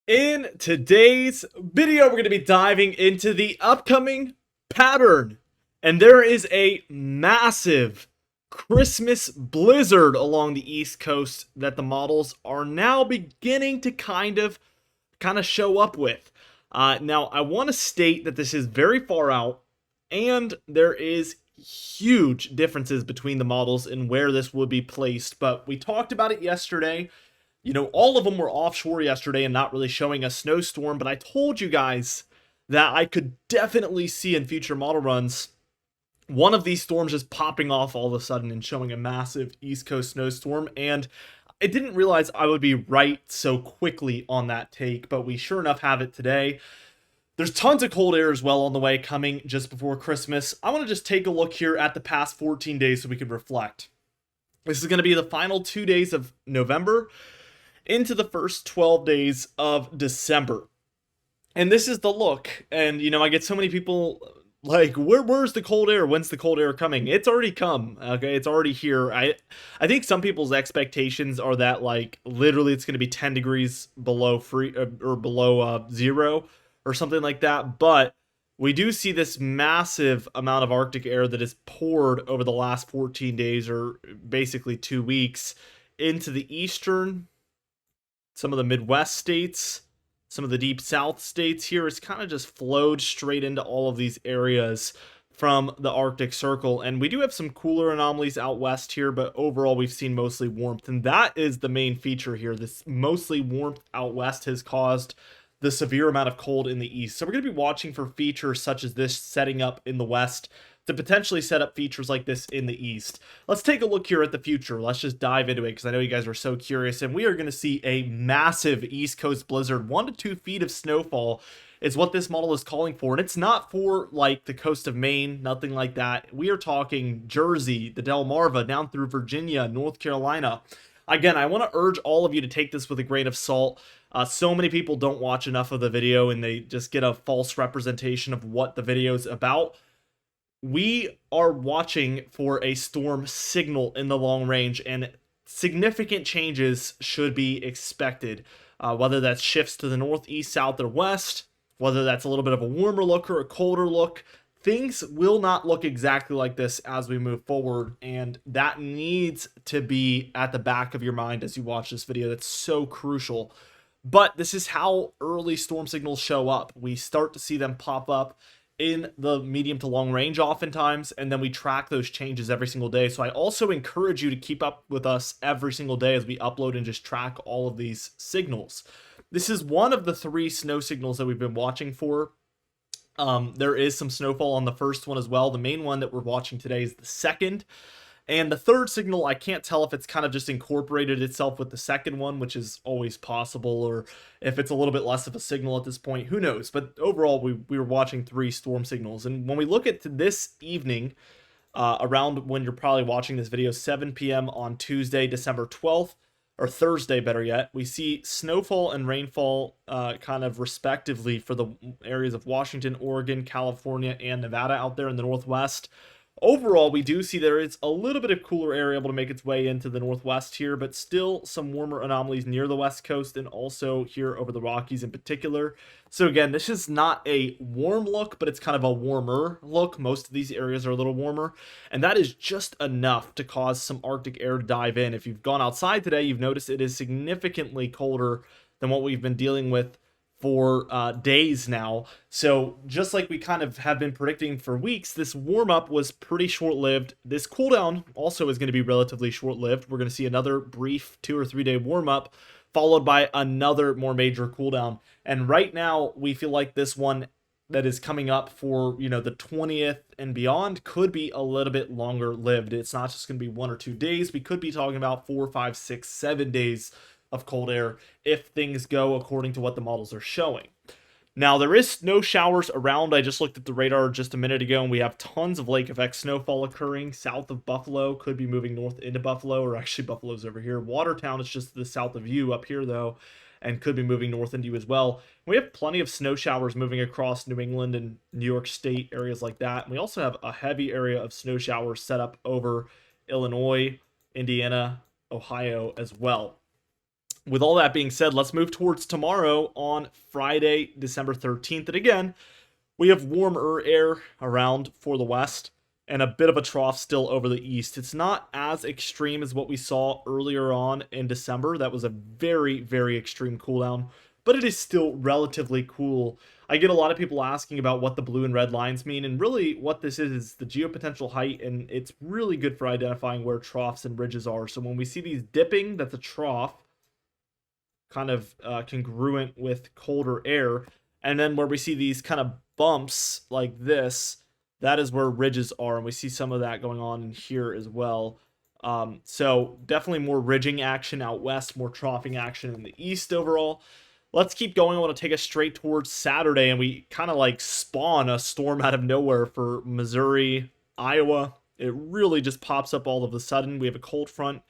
In today's video, we're going to be diving into the upcoming pattern. And there is a massive Christmas blizzard along the East Coast that the models are now beginning to kind of show up with. Now, I want to state that this is very far out, and there is huge differences between the models and where this would be placed. But we talked about it yesterday. All of them were offshore yesterday and not really showing a snowstorm, but I told you guys that I could definitely see in future model runs one of these storms just popping off all of a sudden and showing a massive East Coast snowstorm, and I didn't realize I would be right so quickly on that take, but we sure enough have it today. There's tons of cold air as well on the way coming just before Christmas. I want to just take a look here at the past 14 days so we can reflect. This is going to be the final 2 days of November into the first 12 days of December. And this is the look. And, I get so many people like, where's the cold air? When's the cold air coming? It's already come. Okay, it's already here. I think some people's expectations are that, like, literally it's going to be 10 degrees below or below zero or something like that. But we do see this massive amount of Arctic air that is poured over the last 14 days, or basically 2 weeks, into the eastern, some of the Midwest states, some of the deep South states here. It's kind of just flowed straight into all of these areas from the Arctic Circle. And we do have some cooler anomalies out west here, but overall we've seen mostly warmth. And that is the main feature here. This mostly warmth out west has caused the severe amount of cold in the east. So we're going to be watching for features such as this setting up in the west to potentially set up features like this in the east. Let's take a look here at the future. Let's just dive into it because I know you guys are so curious. And we are going to see a massive East Coast blizzard. 1 to 2 feet of snowfall is what this model is calling for. And it's not for like the coast of Maine, nothing like that. We are talking Jersey, the Delmarva, down through Virginia, North Carolina. Again, I want to urge all of you to take this with a grain of salt. So many people don't watch enough of the video and they just get a false representation of what the video is about. We are watching for a storm signal in the long range, and significant changes should be expected. Whether that's shifts to the northeast, south, or west, whether that's a little bit of a warmer look or a colder look, things will not look exactly like this as we move forward, and that needs to be at the back of your mind as you watch this video. That's so crucial. But this is how early storm signals show up. We start to see them pop up in the medium to long range oftentimes, and then we track those changes every single day. So I also encourage you to keep up with us every single day as we upload and just track all of these signals. This is one of the 3 snow signals that we've been watching for. There is some snowfall on the first one as well. The main one that we're watching today is the second. And the third signal, I can't tell if it's kind of just incorporated itself with the second one, which is always possible, or if it's a little bit less of a signal at this point, who knows? But overall, we were watching 3 storm signals. And when we look at this evening, around when you're probably watching this video, 7 p.m. on Tuesday, December 12th, or Thursday, better yet, we see snowfall and rainfall kind of respectively for the areas of Washington, Oregon, California, and Nevada out there in the Northwest. Overall, we do see there is a little bit of cooler air able to make its way into the Northwest here, but still some warmer anomalies near the West Coast and also here over the Rockies in particular. So again, this is not a warm look, but it's kind of a warmer look. Most of these areas are a little warmer, and that is just enough to cause some Arctic air to dive in. If you've gone outside today, you've noticed it is significantly colder than what we've been dealing with for days now. So just like we kind of have been predicting for weeks, this warm up was pretty short-lived. This cool down also is going to be relatively short-lived. We're going to see another brief 2 or 3 day warm up followed by another more major cool down. And right now we feel like this one that is coming up for, the 20th and beyond could be a little bit longer lived. It's not just going to be 1 or 2 days. We could be talking about 4, 5, 6, 7 days of cold air if things go according to what the models are showing. Now, there is no showers around. I just looked at the radar just a minute ago, and we have tons of lake effect snowfall occurring south of Buffalo. Could be moving north into Buffalo, or actually Buffalo's over here. Watertown is just to the south of you up here, though, and could be moving north into you as well. We have plenty of snow showers moving across New England and New York State, areas like that. And we also have a heavy area of snow showers set up over Illinois, Indiana, Ohio as well. With all that being said, let's move towards tomorrow on Friday, December 13th. And again, we have warmer air around for the west and a bit of a trough still over the east. It's not as extreme as what we saw earlier on in December. That was a very, very extreme cool down, but it is still relatively cool. I get a lot of people asking about what the blue and red lines mean, and really what this is the geopotential height, and it's really good for identifying where troughs and ridges are. So when we see these dipping, that's a trough, kind of congruent with colder air. And then where we see these kind of bumps like this, that is where ridges are. And we see some of that going on in here as well. So definitely more ridging action out west, more troughing action in the east overall. Let's keep going. I want to take us straight towards Saturday, and we kind of like spawn a storm out of nowhere for Missouri, Iowa. It really just pops up all of a sudden. We have a cold front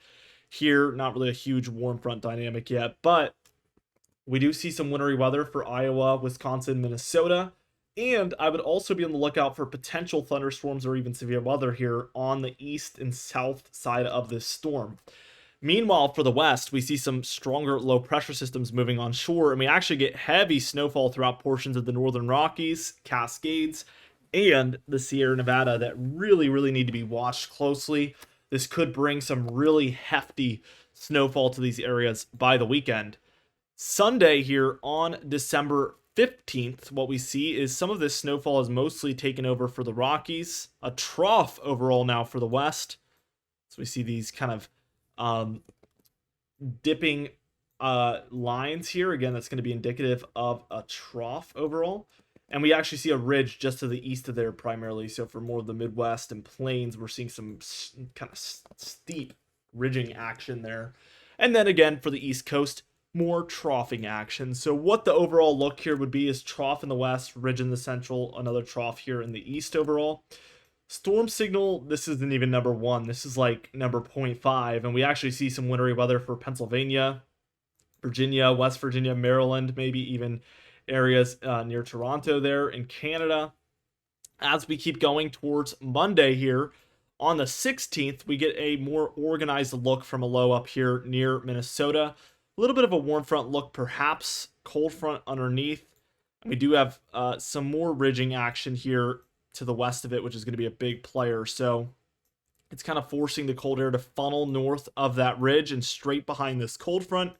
here, not really a huge warm front dynamic yet, but we do see some wintry weather for Iowa, Wisconsin, Minnesota, and I would also be on the lookout for potential thunderstorms or even severe weather here on the east and south side of this storm. Meanwhile, for the west, we see some stronger low pressure systems moving on shore, and we actually get heavy snowfall throughout portions of the northern Rockies, Cascades, and the Sierra Nevada that really, really need to be watched closely. This could bring some really hefty snowfall to these areas by the weekend. Sunday here on December 15th, what we see is some of this snowfall is mostly taken over for the Rockies. A trough overall now for the west. So we see these kind of dipping lines here. Again, that's going to be indicative of a trough overall. And we actually see a ridge just to the east of there primarily. So for more of the Midwest and plains, we're seeing some kind of steep ridging action there. And then again, for the East Coast, more troughing action. So what the overall look here would be is trough in the west, ridge in the central, another trough here in the east overall. Storm signal, this isn't even number 1. This is like number 0.5. And we actually see some wintry weather for Pennsylvania, Virginia, West Virginia, Maryland, maybe even areas near Toronto there in Canada. As we keep going towards Monday here, on the 16th, we get a more organized look from a low up here near Minnesota. A little bit of a warm front look, perhaps cold front underneath. We do have some more ridging action here to the west of it, which is going to be a big player. So it's kind of forcing the cold air to funnel north of that ridge and straight behind this cold front.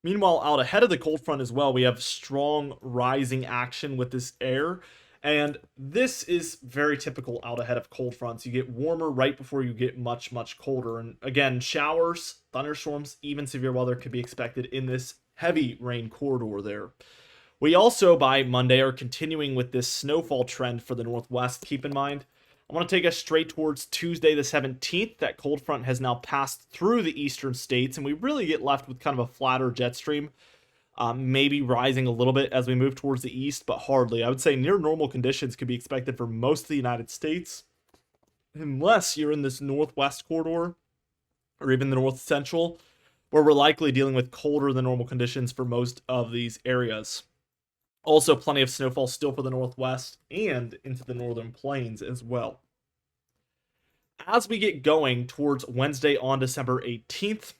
Meanwhile, out ahead of the cold front as well, we have strong rising action with this air. And this is very typical out ahead of cold fronts. You get warmer right before you get much, much colder. And again, showers, thunderstorms, even severe weather could be expected in this heavy rain corridor there. We also, by Monday, are continuing with this snowfall trend for the Northwest. Keep in mind, I want to take us straight towards Tuesday the 17th. That cold front has now passed through the eastern states, and we really get left with kind of a flatter jet stream, maybe rising a little bit as we move towards the east, but hardly. I would say near normal conditions could be expected for most of the United States, unless you're in this northwest corridor or even the north central, where we're likely dealing with colder than normal conditions for most of these areas. Also, plenty of snowfall still for the Northwest and into the Northern Plains as well. As we get going towards Wednesday on December 18th,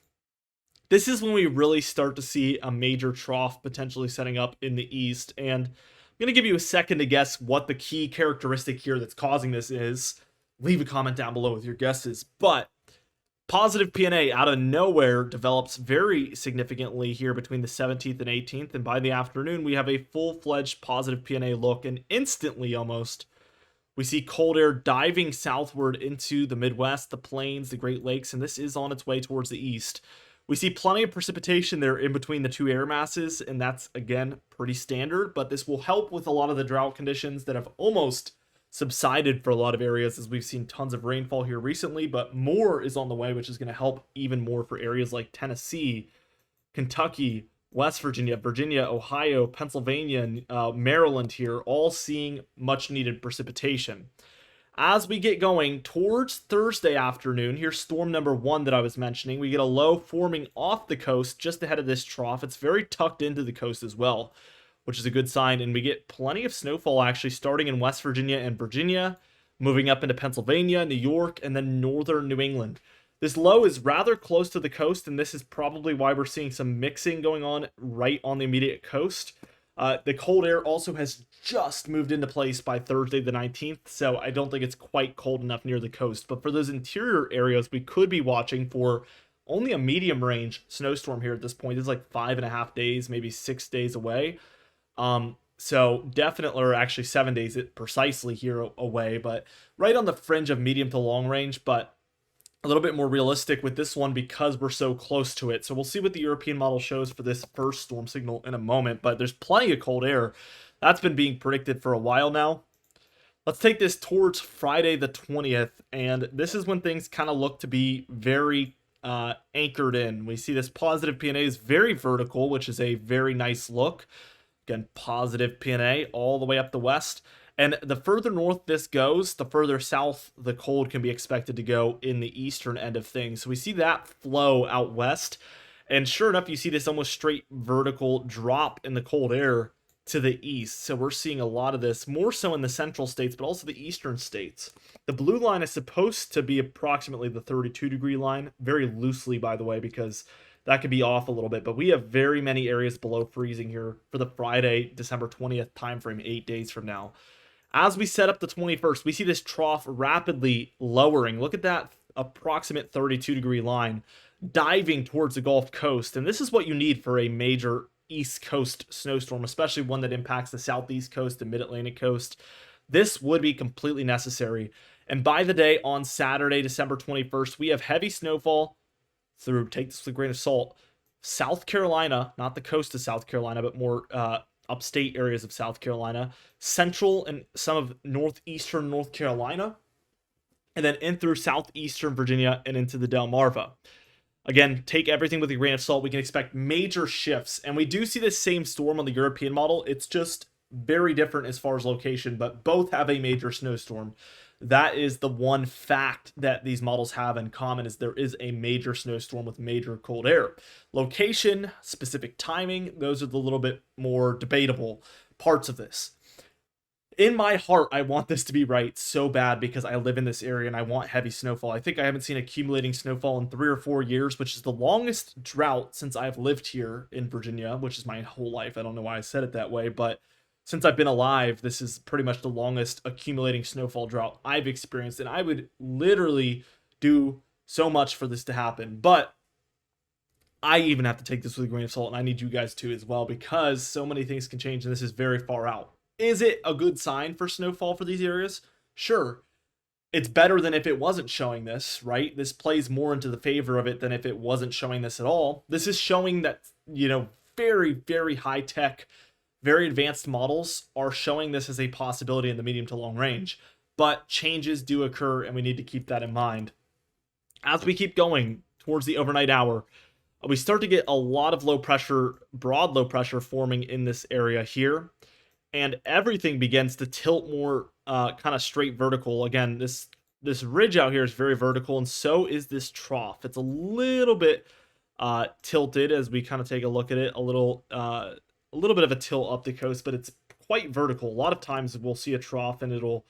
this is when we really start to see a major trough potentially setting up in the east. And I'm going to give you a second to guess what the key characteristic here that's causing this is. Leave a comment down below with your guesses. But positive PNA out of nowhere develops very significantly here between the 17th and 18th, and by the afternoon we have a full-fledged positive PNA look, and instantly almost we see cold air diving southward into the Midwest, the plains, the Great Lakes, and this is on its way towards the east. We see plenty of precipitation there in between the two air masses, and that's, again, pretty standard, but this will help with a lot of the drought conditions that have almost subsided for a lot of areas as we've seen tons of rainfall here recently, but more is on the way, which is going to help even more for areas like Tennessee, Kentucky, West Virginia, Virginia, Ohio, Pennsylvania, Maryland here, all seeing much needed precipitation. As we get going towards Thursday afternoon, here's storm number 1 that I was mentioning. We get a low forming off the coast just ahead of this trough. It's very tucked into the coast as well, which is a good sign, and we get plenty of snowfall actually starting in West Virginia and Virginia, moving up into Pennsylvania, New York, and then northern New England. This low is rather close to the coast, and this is probably why we're seeing some mixing going on right on the immediate coast. The cold air also has just moved into place by Thursday the 19th, so I don't think it's quite cold enough near the coast. But for those interior areas, we could be watching for only a medium range snowstorm here at this point. This is like 5.5 days, maybe 6 days away. So definitely, or actually 7 days precisely here away, but right on the fringe of medium to long range, but a little bit more realistic with this one because we're so close to it. So we'll see what the European model shows for this first storm signal in a moment, but there's plenty of cold air. That's been being predicted for a while now. Let's take this towards Friday the 20th, and this is when things kind of look to be very anchored in. We see this positive PNA is very vertical, which is a very nice look. Again, positive PNA all the way up the west. And the further north this goes, the further south the cold can be expected to go in the eastern end of things. So we see that flow out west. And sure enough, you see this almost straight vertical drop in the cold air to the east. So we're seeing a lot of this, more so in the central states, but also the eastern states. The blue line is supposed to be approximately the 32-degree line, very loosely, by the way, because that could be off a little bit, but we have very many areas below freezing here for the Friday, December 20th timeframe, 8 days from now. As we set up the 21st, we see this trough rapidly lowering. Look at that approximate 32-degree line diving towards the Gulf Coast, and this is what you need for a major East Coast snowstorm, especially one that impacts the Southeast Coast and Mid-Atlantic Coast. This would be completely necessary. And by the day on Saturday, December 21st, we have heavy snowfall through, take this with a grain of salt, South Carolina, not the coast of South Carolina, but more upstate areas of South Carolina, central and some of northeastern North Carolina, and then in through southeastern Virginia and into the Delmarva. Again, take everything with a grain of salt. We can expect major shifts, and we do see the same storm on the European model. It's just very different as far as location, but both have a major snowstorm. That is the one fact that these models have in common, is there is a major snowstorm with major cold air. Location, specific timing, those are the little bit more debatable parts of this. In my heart, I want this to be right so bad because I live in this area and I want heavy snowfall. I think I haven't seen accumulating snowfall in 3 or 4 years, which is the longest drought since I've lived here in Virginia, which is my whole life. I don't know why I said it that way, but since I've been alive, this is pretty much the longest accumulating snowfall drought I've experienced, and I would literally do so much for this to happen. But I even have to take this with a grain of salt, and I need you guys to as well, because so many things can change, and this is very far out. Is it a good sign for snowfall for these areas? Sure. It's better than if it wasn't showing this, right? This plays more into the favor of it than if it wasn't showing this at all. This is showing that, very, very high-tech, very advanced models are showing this as a possibility in the medium to long range. But changes do occur, and we need to keep that in mind. As we keep going towards the overnight hour, we start to get a lot of low pressure, broad low pressure forming in this area here. And everything begins to tilt more kind of straight vertical. Again, this ridge out here is very vertical, and so is this trough. It's a little bit tilted as we kind of take a look at it. A little bit of a tilt up the coast, but it's quite vertical. A lot of times we'll see a trough and it'll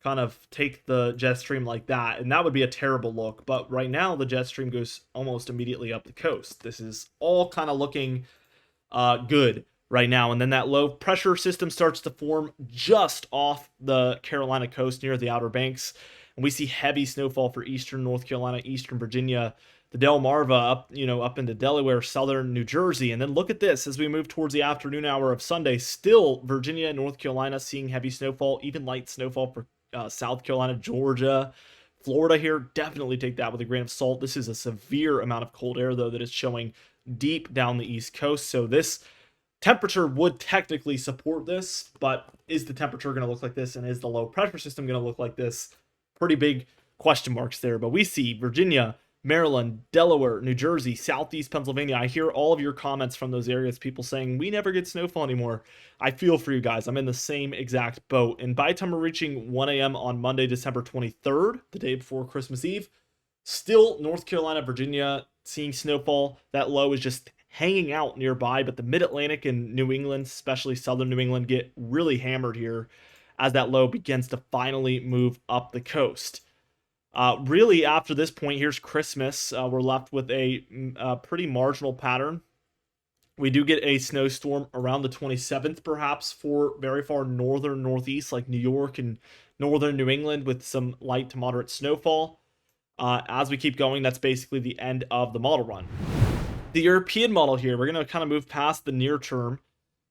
kind of take the jet stream like that, and that would be a terrible look. But right now the jet stream goes almost immediately up the coast. This is all kind of looking good right now. And then that low pressure system starts to form just off the Carolina coast near the Outer Banks. And we see heavy snowfall for eastern North Carolina, eastern Virginia, the Delmarva up into Delaware, southern New Jersey. And then look at this as we move towards the afternoon hour of Sunday. Still Virginia and North Carolina seeing heavy snowfall, even light snowfall for South Carolina, Georgia, Florida here. Definitely take that with a grain of salt. This is a severe amount of cold air, though, that is showing deep down the East Coast. So this temperature would technically support this, but is the temperature going to look like this, and is the low pressure system going to look like this? Pretty big question marks there. But we see Virginia, Maryland, Delaware, New Jersey, Southeast Pennsylvania. I hear all of your comments from those areas, people saying we never get snowfall anymore. I feel for you guys. I'm in the same exact boat. And by the time we're reaching 1 a.m. on Monday, December 23rd, the day before Christmas Eve, still North Carolina, Virginia seeing snowfall. That low is just hanging out nearby, but the Mid-Atlantic and New England, especially southern New England, get really hammered here as that low begins to finally move up the coast. Really, after this point, here's Christmas. We're left with a pretty marginal pattern. We do get a snowstorm around the 27th, perhaps, for very far northern northeast, like New York and northern New England, with some light to moderate snowfall. As we keep going, that's basically the end of the model run. The European model here, we're going to kind of move past the near term.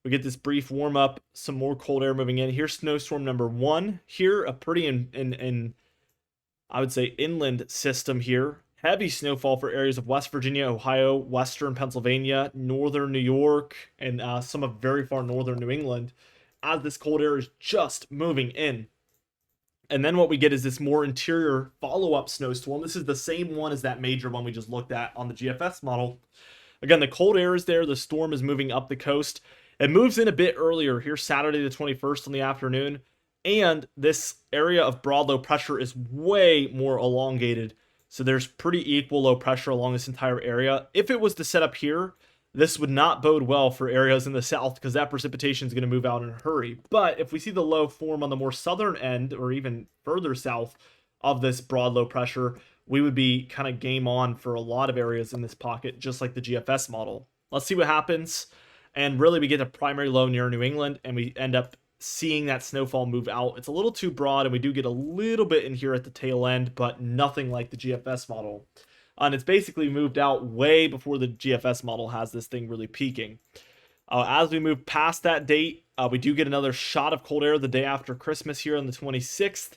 We get this brief warm up, some more cold air moving in. Here's snowstorm number 1 here, a pretty I would say inland system here. Heavy snowfall for areas of West Virginia, Ohio, western Pennsylvania, northern New York, and some of very far northern New England, as this cold air is just moving in. And then what we get is this more interior follow-up snowstorm. This is the same one as that major one we just looked at on the GFS model. Again, the cold air is there. The storm is moving up the coast. It moves in a bit earlier here, Saturday the 21st in the afternoon. And this area of broad low pressure is way more elongated. So there's pretty equal low pressure along this entire area. If it was to set up here, this would not bode well for areas in the south because that precipitation is going to move out in a hurry. But if we see the low form on the more southern end or even further south of this broad low pressure, we would be kind of game on for a lot of areas in this pocket, just like the GFS model. Let's see what happens. And really, we get a primary low near New England, and we end up seeing that snowfall move out. It's a little too broad, and we do get a little bit in here at the tail end, but nothing like the GFS model. And it's basically moved out way before the GFS model has this thing really peaking. As we move past that date, we do get another shot of cold air the day after Christmas here on the 26th.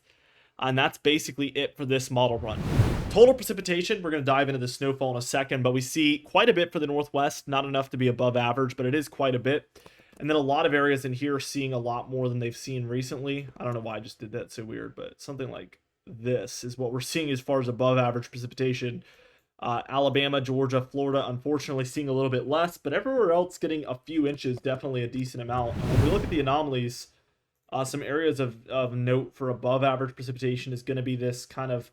And that's basically it for this model run. Total precipitation, we're going to dive into the snowfall in a second, but we see quite a bit for the Northwest. Not enough to be above average, but it is quite a bit. And then a lot of areas in here seeing a lot more than they've seen recently. I don't know why I just did that so weird, but something like this is what we're seeing as far as above average precipitation. Alabama, Georgia, Florida, unfortunately seeing a little bit less, but everywhere else getting a few inches, definitely a decent amount. And when we look at the anomalies, some areas of note for above average precipitation is going to be this kind of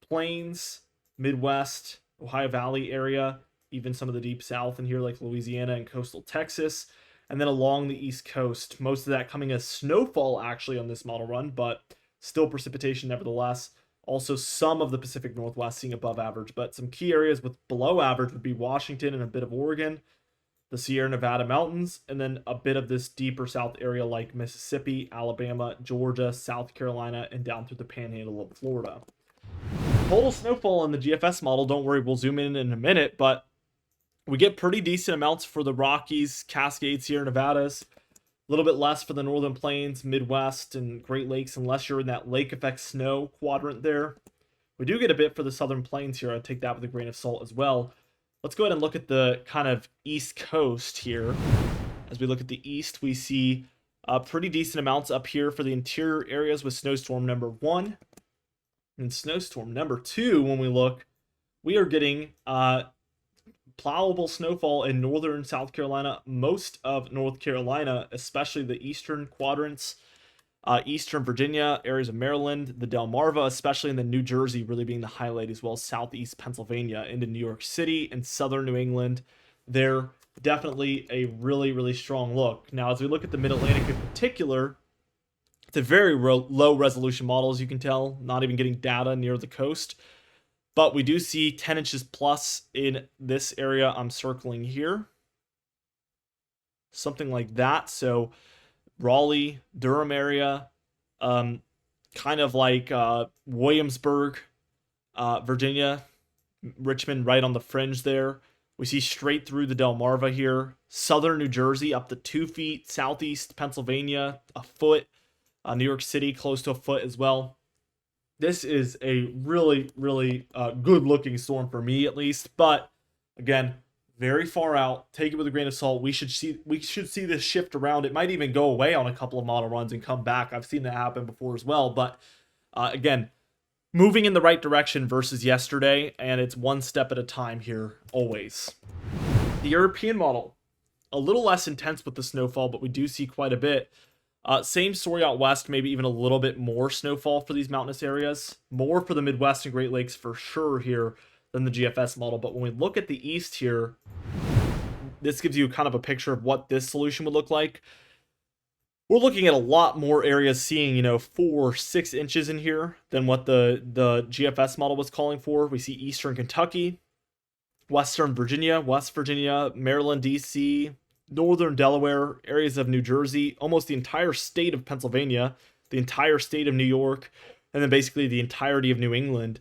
plains, Midwest, Ohio Valley area, even some of the deep south in here like Louisiana and coastal Texas. And then along the East Coast, most of that coming as snowfall actually on this model run, but still precipitation nevertheless. Also some of the Pacific Northwest seeing above average, but some key areas with below average would be Washington and a bit of Oregon, the Sierra Nevada mountains, and then a bit of this deeper south area like Mississippi, Alabama, Georgia, South Carolina, and down through the panhandle of Florida. Total snowfall in the GFS model, don't worry, we'll zoom in a minute, but we get pretty decent amounts for the Rockies, Cascades, Sierra Nevadas. A little bit less for the Northern Plains, Midwest, and Great Lakes, unless you're in that lake effect snow quadrant there. We do get a bit for the Southern Plains here. I'd take that with a grain of salt as well. Let's go ahead and look at the kind of East Coast here. As we look at the East, we see pretty decent amounts up here for the interior areas with snowstorm number 1. And snowstorm number 2, when we look, we are getting plowable snowfall in northern South Carolina, most of North Carolina, especially the eastern quadrants, eastern Virginia, areas of Maryland, the Delmarva, especially in the New Jersey really being the highlight, as well as southeast Pennsylvania into New York City and southern New England. They're definitely a really, really strong look. Now, as we look at the Mid-Atlantic in particular, it's a very low resolution model, as you can tell, not even getting data near the coast. But we do see 10 inches plus in this area I'm circling here. Something like that. So Raleigh, Durham area, kind of like Williamsburg, Virginia, Richmond right on the fringe there. We see straight through the Delmarva here. Southern New Jersey up to 2 feet. Southeast Pennsylvania, a foot. New York City close to a foot as well. This is a really, really good-looking storm for me, at least. But again, very far out. Take it with a grain of salt. We should see this shift around. It might even go away on a couple of model runs and come back. I've seen that happen before as well. But again, moving in the right direction versus yesterday, and it's one step at a time here, always. The European model, a little less intense with the snowfall, but we do see quite a bit. Same story out west, maybe even a little bit more snowfall for these mountainous areas. More for the Midwest and Great Lakes for sure here than the GFS model. But when we look at the east here, this gives you kind of a picture of what this solution would look like. we're looking at a lot more areas seeing, 4 or 6 inches in here than what the GFS model was calling for. We see Eastern Kentucky, Western Virginia, West Virginia, Maryland, DC, Northern Delaware, areas of New Jersey, almost the entire state of Pennsylvania, the entire state of New York, and then basically the entirety of New England.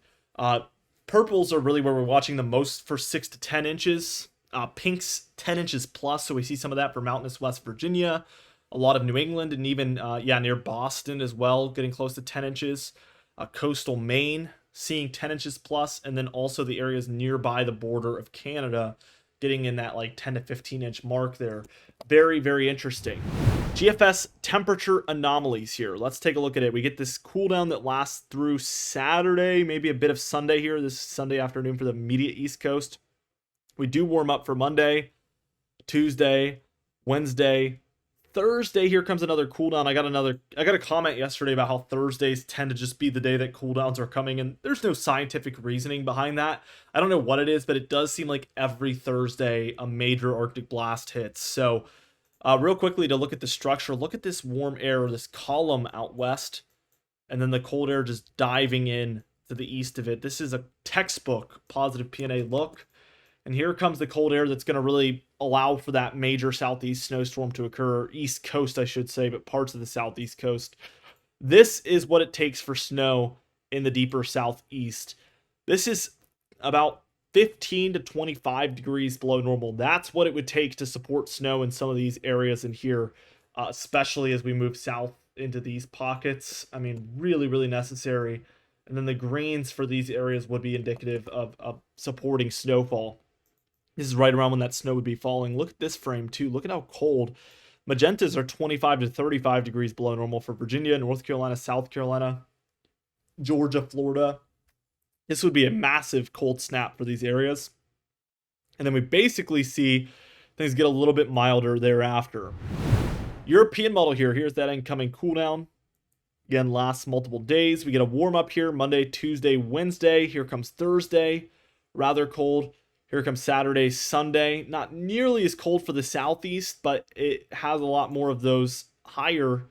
Purples are really where we're watching the most for 6 to 10 inches. Pinks 10 inches plus, so we see some of that for mountainous West Virginia, a lot of New England, and even near Boston as well, getting close to 10 inches. Coastal Maine seeing 10 inches plus, and then also the areas nearby the border of Canada getting in that like 10 to 15 inch mark there. Very, very interesting. GFS temperature anomalies here. Let's take a look at it. We get this cool down that lasts through Saturday, maybe a bit of Sunday here. This is Sunday afternoon for the immediate East Coast. We do warm up for Monday, Tuesday, Wednesday, Thursday. Here comes another cool down. I got a comment yesterday about how Thursdays tend to just be the day that cooldowns are coming, and there's no scientific reasoning behind that. I don't know what it is, but it does seem like every Thursday a major Arctic blast hits. So real quickly to look at the structure, look at this warm air, this column out west, and then the cold air just diving in to the east of it. This is a textbook positive PNA look. And here comes the cold air that's going to really allow for that major southeast snowstorm to occur. East coast, I should say, but parts of the southeast coast. This is what it takes for snow in the deeper southeast. This is about 15 to 25 degrees below normal. That's what it would take to support snow in some of these areas in here, especially as we move south into these pockets. I mean, really, really necessary. And then the greens for these areas would be indicative of supporting snowfall. This is right around when that snow would be falling. Look at this frame too. Look at how cold. Magentas are 25 to 35 degrees below normal for Virginia, North Carolina, South Carolina, Georgia, Florida. This would be a massive cold snap for these areas. And then we basically see things get a little bit milder thereafter. European model here. Here's that incoming cool down. Again, lasts multiple days. We get a warm up here Monday, Tuesday, Wednesday. Here comes Thursday. Rather cold. Here comes Saturday, Sunday. Not nearly as cold for the southeast, but it has a lot more of those higher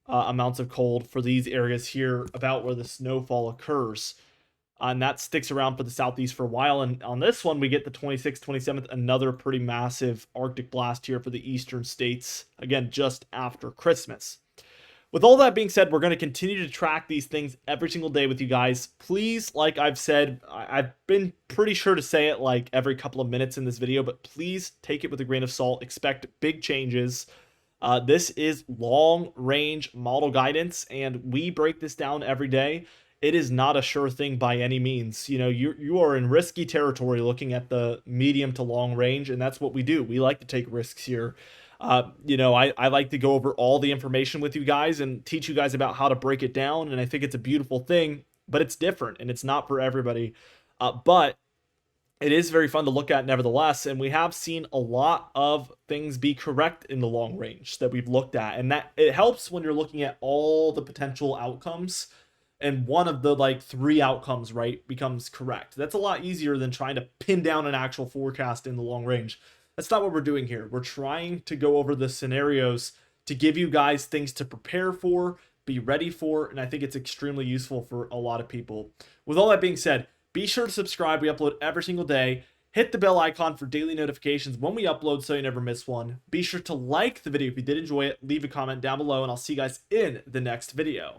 amounts of cold for these areas here about where the snowfall occurs. And that sticks around for the southeast for a while. And on this one, we get the 26th, 27th, another pretty massive Arctic blast here for the eastern states. Again, just after Christmas. With all that being said, we're going to continue to track these things every single day with you guys. Please, like I've said, I've been pretty sure to say it like every couple of minutes in this video, but please take it with a grain of salt. Expect big changes. This is long-range model guidance, and we break this down every day. It is not a sure thing by any means. You know, you are in risky territory looking at the medium to long range, and that's what we do. We like to take risks here. I like to go over all the information with you guys and teach you guys about how to break it down. And I think it's a beautiful thing, but it's different and it's not for everybody. But it is very fun to look at nevertheless. And we have seen a lot of things be correct in the long range that we've looked at. And that it helps when you're looking at all the potential outcomes and one of the like 3 outcomes, right, becomes correct. That's a lot easier than trying to pin down an actual forecast in the long range. That's not what we're doing here. We're trying to go over the scenarios to give you guys things to prepare for, be ready for, and I think it's extremely useful for a lot of people. With all that being said, be sure to subscribe. We upload every single day. Hit the bell icon for daily notifications when we upload so you never miss one. Be sure to like the video if you did enjoy it. Leave a comment down below, and I'll see you guys in the next video.